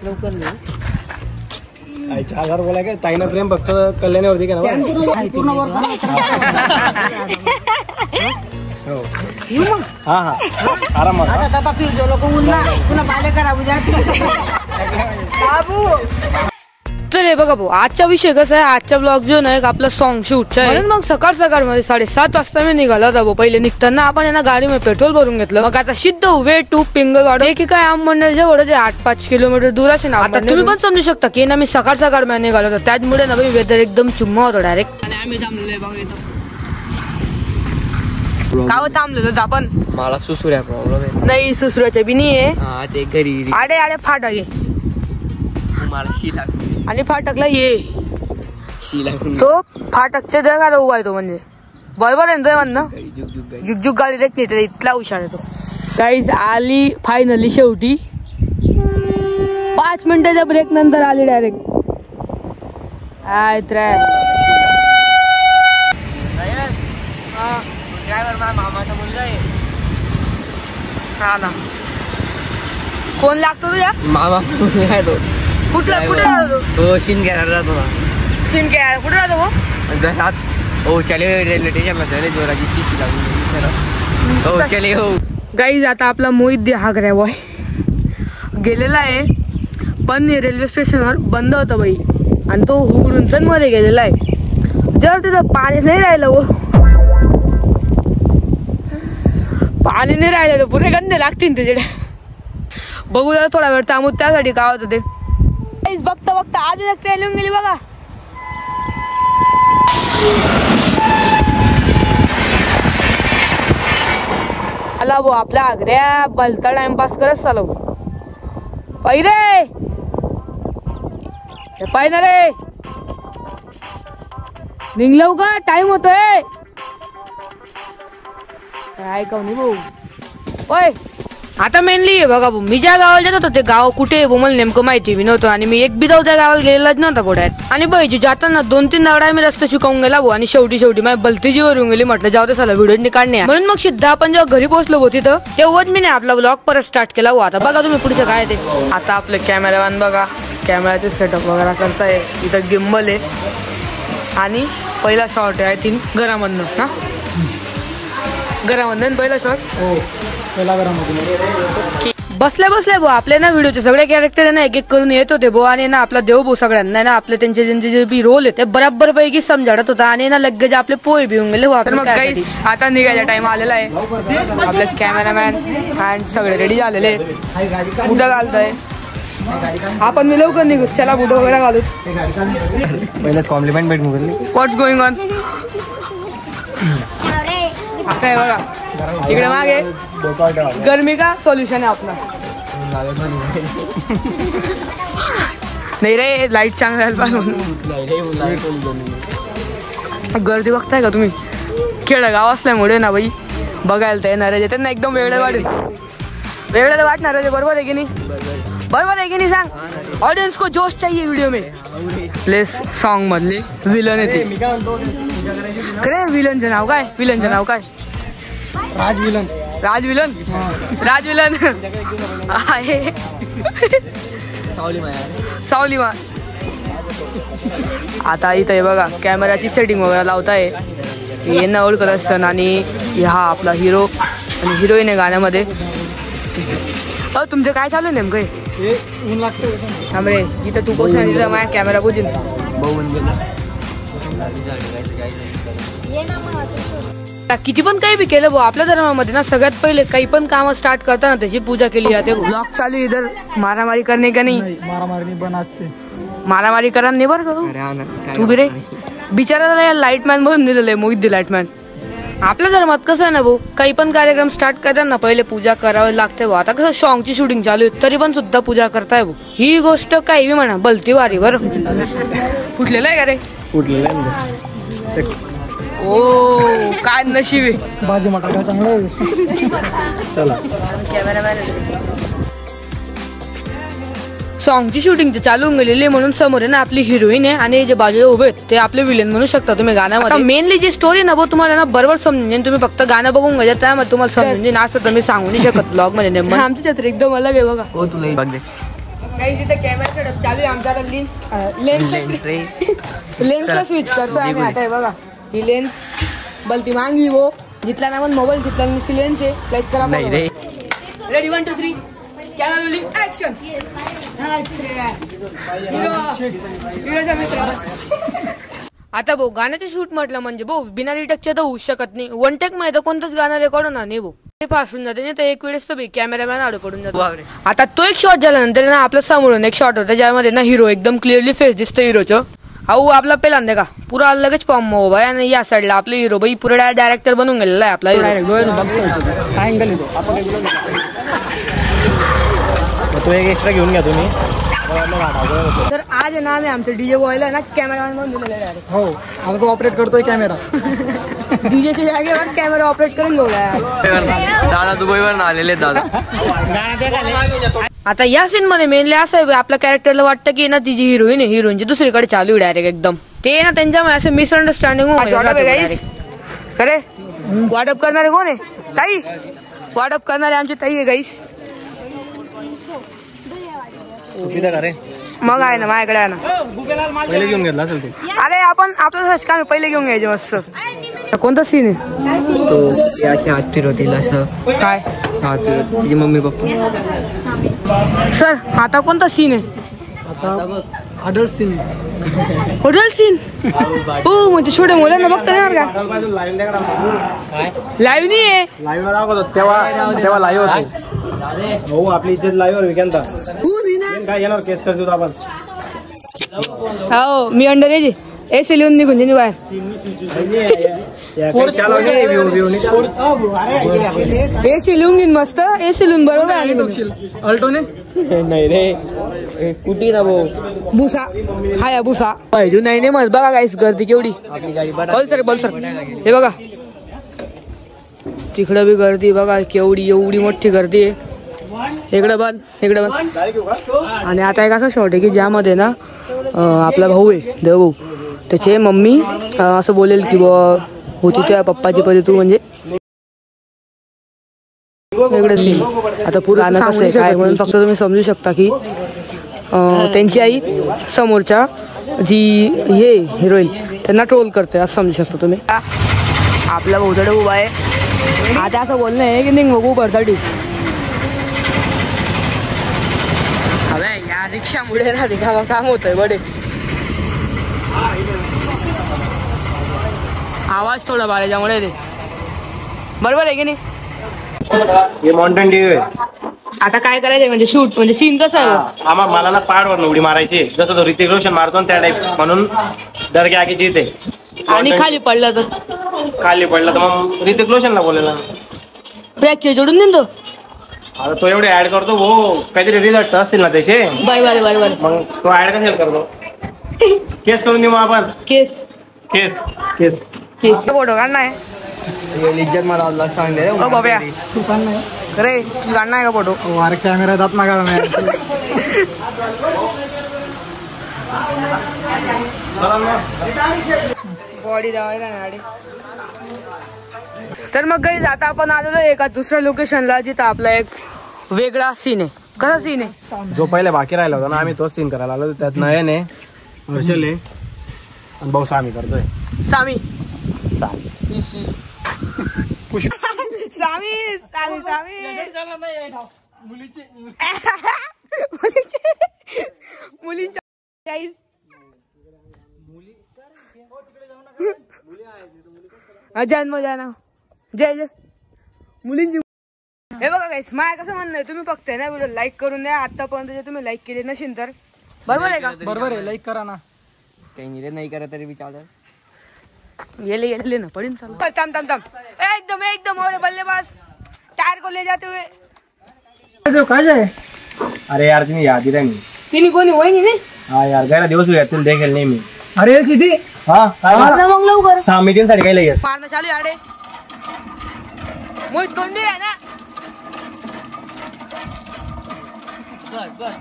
लवकर नाही 4000 बोला काय ताईनं प्रेम फक्त कल्याणावरती का ना हा हा आरामात आता फिर जो लोक उन्हा पुन्हा बाले करा बाबू. तर हे बघा भाऊ, आजचा विषय कसा आहे, आजचा ब्लॉग जो नाही आपला सॉन्ग शूटचा आहे. मग सकाळ मध्ये 7:30 वाजता मी निघाला होता भाऊ. पहिले निघताना आपण यांना गाडीमध्ये पेट्रोल भरून घेतलं. मग आता सिद्ध वे टू पिंगलवाड की काय आंबनेर जवळ 8-5 किलोमीटर दूर असेल. आता तुम्ही पण समजू शकता की ना मी सकाळ मध्ये निघालो होतो. त्याचमुळे ना भाई वेदर एकदम चुम्मा होतो डायरेक्ट. आणि आम्ही थांबलेलो बघा इथं. का थांबलेलो आपण? मला सुसुऱ्या प्रॉब्लेम नाही, सुसुऱ्याच्या बी नाही आहे. ते घरी आडे फाटक ये मला शिला आणि फाटकला ये शिला तो फाटकच्या जगाला उभा आहे तो. म्हणजे बरोबर आहे ना म्हणणं. जुगजुग गाडी देत नाही त्याला, इतला हुशार आहे तो. गाईज आली फायनली शेवटी. 5 मिनिटाच्या ब्रेक नंतर आली डायरेक्ट. मामाचा मुलगा आहे. हा ना. कोण लागतो तुझ्या? मामा मुलगा आहे तो. कुठे राहतो तो शिंदखेडा राहतो ना. शिंदखेडा कुठे राहतो भाऊ? हो चले रेल्वे स्टेशनला झाले जोराची शिशी लागून. हो चले हो. गाईज आता आपला मोहित हागऱ्या बॉय गेलेला आहे, पण रेल्वे स्टेशनवर बंद होतं बाई. आणि तो हुडून मध्ये गेलेला आहे. जर तिथं पाणी नाही राहिलं हो, पाणी नाही राहिलं तर पुरे गंदे लागतील त्याच्याकडे. बघू जरा थोडा वेळ थांबू, त्यासाठी काय होतं ते. बघता आधी ट्रेन येऊन गेली बघा. आला भाऊ आपल्या आग्र्या भलता टाइमपास करत चालव. पाहिजे रे निघलो का, टाइम होतोय. काय कहू भाऊ. ओय आता मेनली बघा भाऊ, मी ज्या गावाला जात होतो ते गाव कुठे आहे मला नेमकं माहिती बी नव्हतं. आणि मी एक बी त्या गावाला गेलेलाच नव्हता कुठे. आणि बाईजी जाताना 2-3 दगडा मी रस्ता शिकवून गेला भाऊ. आणि शेवटी माझी बलतीजीवर येऊन गेली. म्हटलं जाऊ दे चला व्हिडिओ काढणे. म्हणून मग सिद्धा आपण जेव्हा घरी पोहोचलो होतो तिथं तेव्हाच मी आपला ब्लॉग परत स्टार्ट केला हो. आता बघा तुम्ही पुढचं काय ते. आता आपलं कॅमेरामॅन बघा कॅमेराचे सेटअप वगैरे करताय. इथं गिम्बल आहे आणि पहिला शॉट आहे आय थिंक घरामधनं ना. घरामधनं पहिला शॉट. हो पहिला घरामधून. बसल्या भाऊ आपले ना व्हिडिओचे सगळे कॅरेक्टर ना एक करून येत होते भाऊ. आणि ना आपला देव भाऊ सगळ्यांना ना आपले त्यांचे जे बी रोल आहे ते बराबर पैकी समजाडत होता. आणि ना लगेच आपले पोहे भिवून गेले. आता निघायचा टाइम आलेला आहे. आपले कॅमेरामॅन अँड सगळे रेडी झालेले आहेत. कुठं घालतोय आपण मी लवकर निघू. चला बुट वगैरे घालू. पहिलेच कॉम्प्लिमेंट भेट निघाली. व्हॉट्स गोइंग ऑन. आता आहे बघा इकडे मागे गर्मी का सोल्युशन आहे आपला. नाही रे लाईट चांगला गर्दी बघताय का तुम्ही. खेडगाव असल्यामुळे ना बाई बघायला तर येणार आहे. त्यांना एकदम वेगळं वाटणार आहे. बरोबर आहे की नाही. बरोबर आहे की नाही सांग. ऑडियन्स को जोश चाहिए वीडियो में. प्लेस सॉन्ग मधले विलन येते. खरे विलनचं नाव काय. राज विलन आहे. सावलीमा. आता इथं बघा कॅमेराची सेटिंग वगैरे लावताय. यांना ओळखत असतं. आणि हा आपला हिरो आणि हिरोईन आहे गाण्यामध्ये. तुमचं काय चालू आहे नेमकं. थांबरे जिथं तू पोचणार तिथं माझ्या कॅमेरा पोचील. किती पण काही बी केलं भाऊ आपल्या धर्मामध्ये ना सगळ्यात पहिले काही पण काम स्टार्ट करताना त्याची पूजा केली जाते. ब्लॉग चालू इधर मारामारी करणे का नाही. मारामारी करा नाही बरं का तू रे. बिचारा लाईटमॅन म्हणून दिलेलं आहे मोहित दी लाईटमॅन. आपल्या धर्मात कसं आहे ना भाऊ काही पण कार्यक्रम स्टार्ट करताना पहिले पूजा करावी लागते भाऊ. आता कसं सॉंगची शूटिंग चालू आहे तरी पण सुद्धा पूजा करताय भाऊ. ही गोष्ट काही बी म्हणा भलती वारी बरं. फुटलेलं आहे का रे. ओ काय नशीब आहे. भाजी मटाका चांगलं. चला सॉंगची शूटिंग ते चालू गेलेली म्हणून समोर आहे ना आपली हिरोईन आहे. आणि जे बाजूला उभे आहेत ते आपले विलन म्हणू शकता तुम्ही गाण्यामध्ये. मेनली जी स्टोरी ना भाऊ तुम्हाला ना बरोबर समजून तुम्ही फक्त गाणं बघून घ्या त्यामध्ये तुम्हाला समजून असं तुम्ही सांगू नाही शकत ब्लॉग मध्ये. आमची छत्री एकदम अलग आहे बघा. काही तिथे कॅमेरा सेटअप चालू आहे आमचा आता लेन्सला स्विच करतो आम्ही आता. हे बघा ही लेन्स बलती मांगी वो जितला ना पण मोबाईल घेतला लेन्स आहे लाईक करा. Ready 1 2 3 camera rolling action. आता भाऊ गाण्याचे शूट म्हटलं म्हणजे भाऊ बिना रिटेकचे तर होऊच शकत नाही. 1 टेक मध्ये तर कोणतंच गाणं रेकॉर्ड होणार नाही भाऊ. ते फासून जाते नाही तर एक वेळेस तर कॅमेरामॅन आडो पडून जातो. आता तो एक शॉट झाल्यानंतर ना आपल्या समोरून एक शॉट होता ज्यामध्ये ना हिरो एकदम क्लिअरली फेस दिसतो हिरोचं. अहो आपला पहिल्यांदा का पुरा लगेच पॉम भाई आणि या साईडला आपले हिरो भाई पुरा डायरेक्टर बनून गेलेला आहे आपला हिरो. तो एक एक्स्ट्रा घेऊन घ्या तुम्ही. तर आज आहे ना आम्ही आमच्या डीजे बॉयला ना कॅमेरामॅन म्हणून दिलेला आहे. हो आता तो ऑपरेट करतोय कॅमेरा. डीजेच्या जागेवर कॅमेरा ऑपरेट करून घेऊया. दादा दुबईवर आलेले दादा. आता या सीन मध्ये मेनली असं आहे आपल्या कॅरेक्टरला वाटतं की ना ती जी हिरोईन आहे हिरोईनची दुसरीकडे चालू आहे डायरेक्ट एकदम. ते ना त्यांच्यामुळे असं मिसअंडरस्टँडिंग खरे. वाटप करणारे कोण आहे? ताई. वाटप करणारे आमची ताई आहे गाईस. मग आहे ना माझ्याकडे आहे ना. पहिले घेऊन घेतला असेल ते. अरे आपण आपलं सच काम पहिले घेऊन घ्यायचे मस्त. कोणता सीन आहे तो अशी हात फिरवतील असं काय हात फिरवतील तिची मम्मी पप्पा. सर आता कोणता सीन आहे? आता अडल्ट सीन. अडल्ट सीन हो म्हणजे छोट्या मुलांना बघता येणार का? लाईव्ह नाही आहे. लाईव्ह दाखवतो तेव्हा लाईव्ह होते. हो आपली इज्जत लाईव्ह विकेंदा काय येणार केस करतो आपण. हो मी अंडर एज एसी लिहून निघून जाईन बाहेर. एसी लिहून घेईन मस्त. एसी लिहून बरोबर अल्टो नाही रे कुठे ना भाऊ भुसा हा या भुसा पाहिजे नाही मग बघा काहीच गर्दी केवढी. बोल सर हे बघा तिकडं बी गर्दी बघा केवढी एवढी मोठी गर्दी आहे. इकडे बंद. आणि आता एक असा शॉट आहे की ज्यामध्ये ना आपला भाऊ आहे देवभाऊ त्याचे मम्मी असं बोलेल की होती त्या पप्पाची परी तू म्हणजे वेगळं सीन. आता पूर्ण गाणं कसं आहे काय म्हणून फक्त तुम्ही समजू शकता की त्यांची आई समोरच्या जी हे हिरोईन त्यांना ट्रोल करते असं समजू शकता तुम्ही. आपला भाऊकडे उभा आहे. आता असं बोलणं आहे की नाही बघू बरताडी अबे या रिक्षामुळे ना रिकामा काम होतंय बडे. आवाज थोडा बाळाच्यामुळे रे बरोबर आहे की नाही. हे माउंटेन ड्यू आहे. आता काय करायचंय म्हणजे शूट म्हणजे सीन कसं आहे आम्हाला मला ना पहाडवर उडी मारायची जसं तो ऋतिक रोशन मारतो त्या टाईप म्हणून डर के आगे जीते. आणि खाली पडला तर मग ऋतिक रोशनला बोलेला फ्रॅक्चर जोडून देतो. आता तो एवढे ऍड करतो हो काहीतरी रिझल्ट असतील ना त्याचे. बाय मग तो ऍड कशाला करतो. केस करून देऊ मग आपण. केस फोटो काढणार आहे. इज्जत मला सांगते बाब्या तू पण नाही अरे तू काढणार का फोटो. अरे कॅमेरा जात ना का बॉडी दावायला गाडी. तर मग काही आता आपण आलेलो एका दुसऱ्या लोकेशनला जिथं आपला एक वेगळा सीन आहे. कसा सीन आहे जो पहिले बाकी राहिला होता ना आम्ही तोच सीन करायला आलो. त्यात नयन आहे हर्षल आहे आणि भाऊ सामी करतोय. सामी मुलींच्या जन्म जाना जय मुलींची. हे बघा गाईस माय कसं म्हणणं आहे तुम्ही बघताय ना व्हिडिओ लाईक करून द्या. आतापर्यंत जे तुम्ही लाईक केले नसेल तर बरोबर आहे का. बरोबर आहे लाईक करा ना. काही नाही करा तरी विचार ये ना पडीन चालू. थांब एकदम और बल्लेबाज टायर को ले जाते हुए काय जाय. अरे यार तुम्ही याद ही नाही तिने कोणी होईनी नाही. हा यार गैरा दिवस तुला देखेल नाही मी. अरे सीधी हा मग लवकर थांब मीटिंगसाठी काय लगेच मारणं चालू आडे मोहित तोंडी आहे ना. बस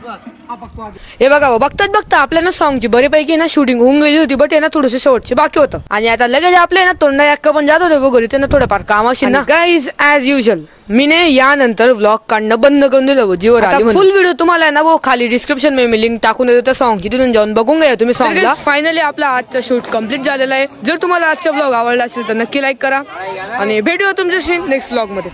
हे बघा बघतात बघता आपल्याला सॉंगची बरीपैकी ना शूटिंग होऊन गेली होती, बट ना थोडंसं शेवटचे बाकी होतं आणि आता लगेच आपले ना तोंडा अक्का पण जात होते बघ त्यांना थोडंफार काम असेल ना. गाईज ऍज युजल मीने यानंतर व्लॉग काढणं बंद करून दिलं जीवर आली. फुल व्हिडिओ तुम्हाला ना वो खाली डिस्क्रिप्शन मध्ये मी लिंक टाकून देतो त्या सॉंगची, तिथून जाऊन बघून घ्या तुम्ही सॉंगला. फायनली आपला आजचा शूट कम्प्लीट झालेला आहे. जर तुम्हाला आजचा व्लॉग आवडला असेल तर नक्की लाईक करा आणि भेटूया तुमच्याशी नेक्स्ट व्लॉग मध्ये.